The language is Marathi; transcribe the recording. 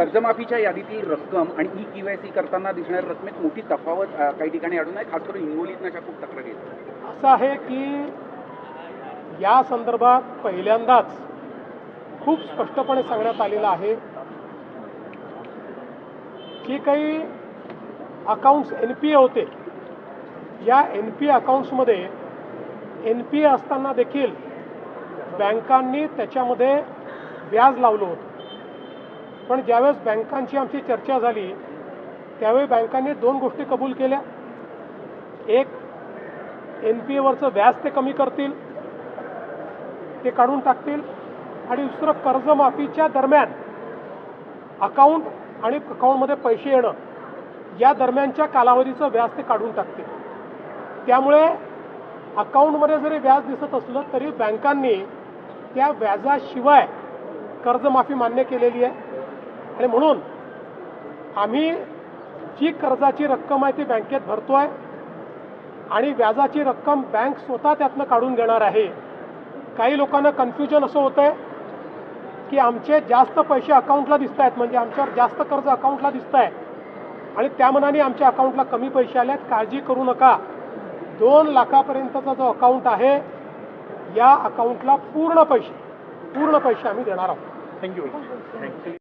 कर्जमाफीच्या यादीतील रक्कम आणि ई-केवायसी करताना दिसणाऱ्या रकमेत मोठी तफावत काही ठिकाणी आढळून आहे. खास करून हिंगोलीत अशा खूप तक्रारी आहेत. असं आहे की या संदर्भात पहिल्यांदाच खूप स्पष्टपणे सांगण्यात आलेलं आहे की काही अकाउंट्स NPA होते. या NPA अकाउंट्समध्ये NPA असताना देखील बँकांनी त्याच्यामध्ये व्याज लावलं होतं. पण ज्यावेळेस बँकांची आमची चर्चा झाली त्यावेळी बँकांनी दोन गोष्टी कबूल केल्या. एक, NPAवरचं व्याज ते कमी करतील, ते काढून टाकतील. आणि दुसरं, कर्जमाफीच्या दरम्यान अकाउंट आणि अकाउंटमध्ये पैसे येणं या दरम्यानच्या कालावधीचं व्याज ते काढून टाकतील. त्यामुळे अकाउंटमध्ये जरी व्याज दिसत असलं तरी बँकांनी त्या व्याजाशिवाय कर्जमाफी मान्य केलेली आहे. आणि म्हणून आम्ही जी कर्जाची रक्कम आहे ती बँकेत भरतोय आणि व्याजाची रक्कम बँक स्वतः त्यातनं काढून घेणार आहे. काही लोकांना कन्फ्युजन असं होतं आहे की आमचे जास्त पैसे अकाउंटला दिसत आहेत, म्हणजे आमच्यावर जास्त कर्ज अकाउंटला दिसत आहे आणि त्या मनाने आमच्या अकाउंटला कमी पैसे आले आहेत. काळजी करू नका. 2 लाखापर्यंतचा जो अकाउंट आहे या अकाउंटला पूर्ण पैसे आम्ही देणार आहोत. थँक्यू.